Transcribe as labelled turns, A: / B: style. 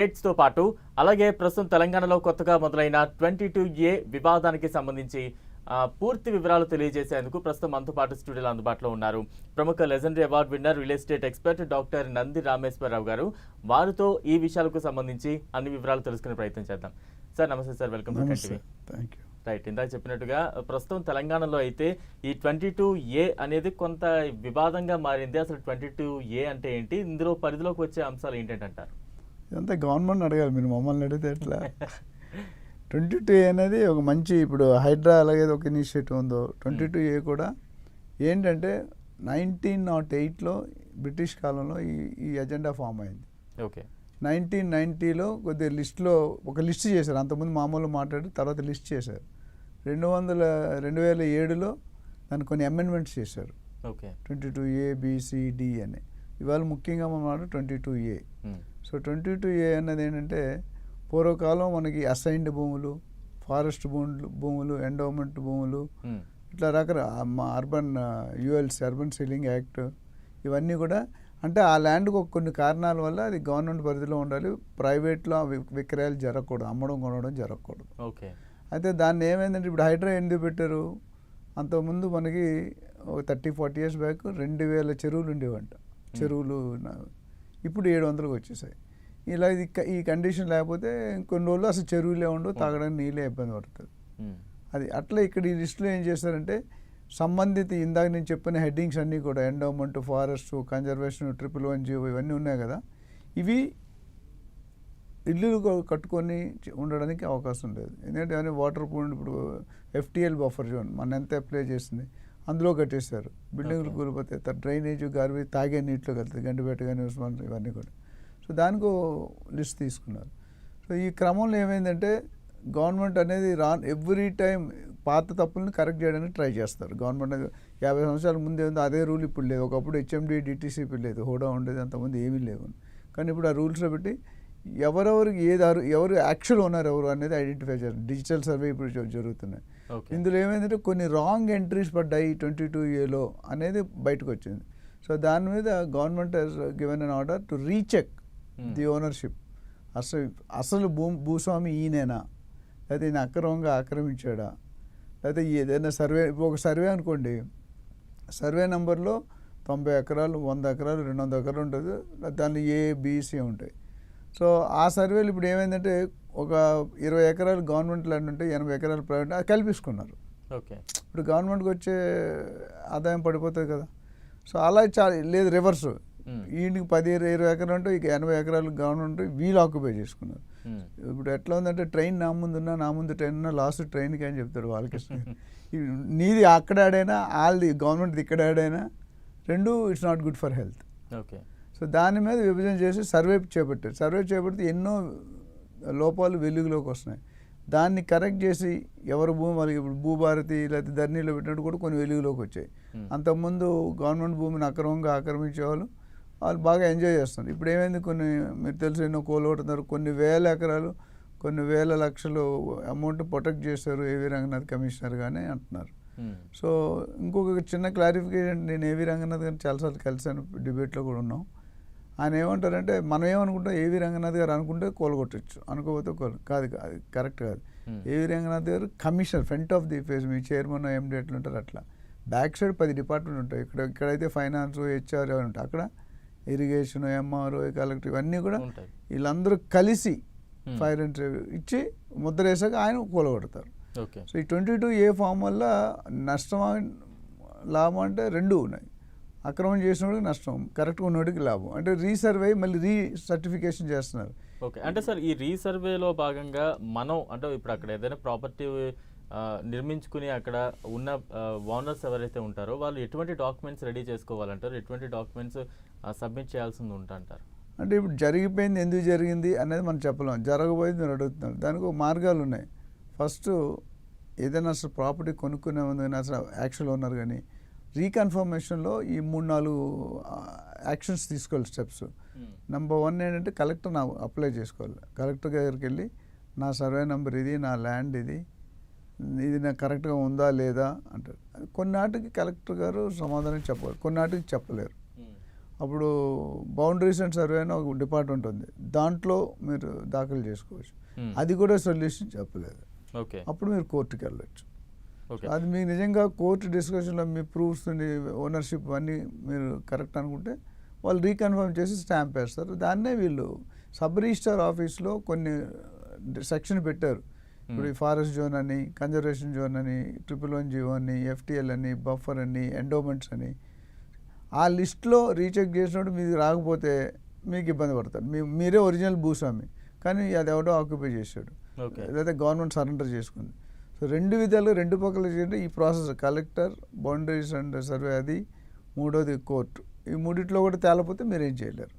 A: తో పాటు అలాగే ప్రస్తుతం తెలంగాణలో కొత్తగా మొదలైన 22A వివాదానికి సంబంధించి పూర్తి వివరాలు తెలియజేసేందుకు ప్రస్తుతం మనతో పాటు స్టూడియోలో అందుబాటులో ఉన్నారు ప్రముఖ legendary award winner real estate expert doctor Nandi Rameshwar Rao గారు. వారితో ఈ విషయాలకు సంబంధించి అన్ని వివరాలు తెలుసుకునే ప్రయత్నం చేద్దాం. సార్ నమస్తే sir, welcome to TV. Right, ఇందాక చెప్పినట్టుగా ప్రస్తుతం తెలంగాణలో అయితే ఈ 22A అనేది కొంత వివాదంగా మారింది. అసలు 22A అంటే ఏంటి, ఇందులో పరిధిలోకి వచ్చే అంశాలు ఏంటంటారు?
B: ఇదంతా గవర్నమెంట్ అడగాలి, మీరు మమ్మల్ని అడిగితే ఎట్లా? 22A అనేది ఒక మంచి, ఇప్పుడు హైడ్రా అలాగే ఒక ఇనిషియేటివ్ ఉందో, 22A కూడా ఏంటంటే 1908లో బ్రిటిష్ కాలంలో ఈ ఎజెండా ఫామ్ అయింది.
A: ఓకే,
B: 1990లో కొద్దిగా లిస్ట్లో ఒక లిస్ట్ చేశారు. అంతకుముందు మామూలు మాట్లాడి తర్వాత లిస్ట్ చేశారు. 2007లో దాన్ని కొన్ని అమెండ్మెంట్స్ చేశారు.
A: ఓకే,
B: 22A BCD అని. ఇవాళ ముఖ్యంగా మనం 22A. సో 22A అన్నది ఏంటంటే, పూర్వకాలం మనకి అసైన్డ్ భూములు, ఫారెస్ట్ భూములు, ఎండోమెంట్ భూములు, ఇట్లా రకరకాల urban ULC urban ceiling act, ఇవన్నీ కూడా అంటే ఆ ల్యాండ్కి కొన్ని కారణాల వల్ల అది గవర్నమెంట్ పరిధిలో ఉండాలి. ప్రైవేట్లో విక్రయాలు జరగకూడదు, అమ్మడం కొనడం జరగకూడదు.
A: ఓకే, అయితే
B: దాన్ని ఏమైందంటే ఇప్పుడు హైడ్రా ఎందుకు పెట్టారు? అంతకుముందు మనకి 30-40 years బ్యాక్ 2000 చెరువులు ఉండేవంట. చెరువులు ఇప్పుడు 700కి వచ్చేసాయి. ఇలా ఈ కండిషన్ లేకపోతే కొన్ని రోజులు అసలు చెరువులే ఉండవు, తాగడానికి నీళ్ళే ఇబ్బంది పడుతుంది. అది అట్లా ఇక్కడ ఈ లిస్టులో ఏం చేస్తారంటే, సంబంధిత ఇందాక నేను చెప్పిన హెడ్డింగ్స్ అన్నీ కూడా ఎండోమెంట్, ఫారెస్ట్, కన్జర్వేషన్, 111 ఇవన్నీ ఉన్నాయి కదా, ఇవి ఇల్లు కట్టుకొని ఉండడానికి అవకాశం లేదు. ఎందుకంటే అవన్నీ వాటర్ పూల్, ఇప్పుడు FTL బఫర్ జోన్ మన ఎంత అప్లై చేసింది అందులో కట్టేశారు. బిల్డింగ్లు కూలిపోతే డ్రైనేజ్, గార్బేజ్ తాగే నీటిలో కలుగుతుంది, గండిపేట కానీ ఉస్మాన్ ఇవన్నీ కూడా. సో దానికి లిస్ట్ తీసుకున్నారు. సో ఈ క్రమంలో ఏమైందంటే, గవర్నమెంట్ అనేది ఎవ్రీ టైం పాత తప్పులను కరెక్ట్ చేయడానికి ట్రై చేస్తారు. గవర్నమెంట్ 50 సంవత్సరాల ముందు ఏముందో అదే రూల్ ఇప్పుడు లేదు. ఒకప్పుడు HMD DTCP లేదు, హోడా ఉండేది, అంతకుముందు ఏమీ లేవు. కానీ ఇప్పుడు ఆ రూల్స్లో పెట్టి ఎవరెవరికి ఎవరు యాక్చువల్ ఉన్నారు ఎవరు అనేది ఐడెంటిఫై చేస్తారు. డిజిటల్ సర్వే ఇప్పుడు జరుగుతున్నాయి. ఇందులో ఏమైందంటే కొన్ని రాంగ్ ఎంట్రీస్ పడ్డాయి 22Aలో అనేది బయటకు వచ్చింది. సో దాని మీద government has given an order to recheck the ownership. అసలు భూస్వామి ఈయనేనా, లేకపోతే ఈయన అక్రమంగా ఆక్రమించాడా, లేకపోతే ఏదైనా సర్వే, ఒక సర్వే అనుకోండి, సర్వే నెంబర్లో 90 ఎకరాలు, 100 ఎకరాలు, 200 ఎకరాలు ఉంటుంది, దానిలో ABC ఉంటాయి. సో ఆ సర్వేలు ఇప్పుడు ఏమైందంటే, ఒక 20 ఎకరాలు గవర్నమెంట్ ల్యాండ్ ఉంటే 80 ఎకరాలు ప్రైవేట్, అది కల్పించుకున్నారు.
A: ఓకే,
B: ఇప్పుడు గవర్నమెంట్కి వచ్చే ఆదాయం పడిపోతుంది కదా. సో అలా లేదు, రివర్స్, వీడికి 10-20 ఎకరాలు ఉంటే ఇక 80 ఎకరాలు గవర్నమెంట్ వీళ్ళు ఆక్యుపై చేసుకున్నారు. ఇప్పుడు ఎట్లా ఉందంటే, ట్రైన్ నా ముందు ట్రైన్ ఉన్నా లాస్ట్ ట్రైన్కి అని చెప్తాడు వాళ్ళకి. నీది అక్కడ ఆడైనా, వాళ్ళది గవర్నమెంట్ది ఇక్కడ ఆడైనా, రెండు it's not good for health.
A: Okay, so
B: దాని మీద విభజన చేసి సర్వే చేపట్టారు. సర్వే చేపడితే ఎన్నో లోపాలు వెలుగులోకి వస్తున్నాయి. దాన్ని కరెక్ట్ చేసి ఎవరు భూమి వాళ్ళకి, ఇప్పుడు భూభారతి లేకపోతే ధరణిలో పెట్టినట్టు కూడా కొన్ని వెలుగులోకి వచ్చాయి. అంతకుముందు గవర్నమెంట్ భూమిని అక్రమంగా ఆక్రమించేవాళ్ళు, వాళ్ళు బాగా ఎంజాయ్ చేస్తున్నారు. ఇప్పుడు ఏమైంది, కొన్ని మీరు తెలుసు ఎన్నో కోల్గొట్టున్నారు, కొన్ని వేల ఎకరాలు, కొన్ని వేల లక్షలు అమౌంట్ ప్రొటెక్ట్ చేశారు AV రంగనాథ్ కమిషనర్ కానీ అంటున్నారు. సో ఇంకొక చిన్న క్లారిఫికేషన్, నేను AV రంగనాథ్ గారిని చాలాసార్లు కలిసాను, డిబేట్లో కూడా ఉన్నాం. ఆయన ఏమంటారంటే, మనం ఏమనుకుంటాం, AV రంగనాథ్ గారు అనుకుంటే కోలుగొట్టచ్చు, అనుకోకపోతే కాదు, కరెక్ట్ కాదు. AV రంగనాథ్ గారు commissioner, front of the face, me chairman MD ఎట్లా ఉంటారు అట్లా, బ్యాక్ సైడ్ 10 డిపార్ట్మెంట్ ఉంటాయి. ఇక్కడైతే ఫైనాన్స్, HR ఉంటాయి, అక్కడ ఇరిగేషన్, MRO, కలెక్టర్, ఇవన్నీ కూడా వీళ్ళందరూ కలిసి ఫైర్ అండ్ ఇచ్చి ముద్ర వేసాక ఆయన కూలగొడతారు. సో ఈ 22A ఫామ్ వల్ల నష్టం లాభం అంటే రెండూ ఉన్నాయి. అక్రమం చేసినోడికి నష్టం, కరెక్ట్గా ఉన్నోడికి లాభం. అంటే రీసర్వే మళ్ళీ సర్టిఫికేషన్ చేస్తున్నారు.
A: ఓకే, అంటే సార్ ఈ రీసర్వేలో భాగంగా మనం అంటే ఇప్పుడు అక్కడ ఏదైనా ప్రాపర్టీ నిర్మించుకుని అక్కడ ఉన్న ఓనర్స్ ఎవరైతే ఉంటారో వాళ్ళు ఎటువంటి డాక్యుమెంట్స్ రెడీ చేసుకోవాలంటారు, ఎటువంటి డాక్యుమెంట్స్ సబ్మిట్ చేయాల్సింది ఉంటారంటారు?
B: అంటే ఇప్పుడు జరిగిపోయింది, ఎందుకు జరిగింది అనేది మనం చెప్పలేం. జరగబోయేది మీరు అడుగుతున్నారు, దానికి మార్గాలు ఉన్నాయి. ఫస్ట్ ఏదైనా అసలు ప్రాపర్టీ కొనుక్కునే ముందు కానీ, అసలు యాక్చువల్ ఓనర్ కానీ రీకన్ఫర్మేషన్లో ఈ 3-4 యాక్షన్స్ తీసుకోవాలి, స్టెప్స్. నెంబర్ 1 ఏంటంటే, కలెక్టర్ అప్లై చేసుకోవాలి. కలెక్టర్ దగ్గరికి వెళ్ళి, నా సర్వే నెంబర్ ఇది, నా ల్యాండ్ ఇది నాకు కరెక్ట్గా ఉందా లేదా అంటారు. కొన్నాటికి కలెక్టర్ గారు సమాధానం చెప్పాలి, కొన్నాటికి చెప్పలేరు. అప్పుడు బౌండరీస్ అండ్ సర్వే అని ఒక డిపార్ట్మెంట్ ఉంది, దాంట్లో మీరు దాఖలు చేసుకోవచ్చు. అది కూడా సొల్యూషన్ చెప్పలేదు.
A: ఓకే,
B: అప్పుడు మీరు కోర్టుకి వెళ్ళచ్చు.
A: ఓకే,
B: అది మీకు నిజంగా కోర్టు డిస్కషన్లో మీ ప్రూఫ్స్ ఓనర్షిప్ అన్నీ మీరు కరెక్ట్ అనుకుంటే వాళ్ళు రీకన్ఫర్మ్ చేసి స్టాంప్ వేస్తారు. దాన్నే వీళ్ళు సబ్ రిజిస్టార్ ఆఫీస్లో కొన్ని సెక్షన్ పెట్టారు. ఇప్పుడు ఈ ఫారెస్ట్ జోన్ అని, కన్జర్వేషన్ జోన్ అని, 111G అని, FTL అని, బఫర్ అని, ఎండోమెంట్స్ అని, ఆ లిస్ట్లో రీచెక్ చేసినప్పుడు మీకు రాకపోతే మీకు ఇబ్బంది పడతారు. మీరే ఒరిజినల్ భూస్వామి కానీ అది ఎవడో ఆక్యుపై చేశాడు, లేదా గవర్నమెంట్ సరెండర్ చేసుకుంది. సో రెండు విధాలు రెండు పక్కల చేయండి ఈ process. Collector, boundaries and survey, అది మూడోది కోర్టు. ఈ మూడిట్లో కూడా తేలపోతే మీరు ఏం చేయలేరు.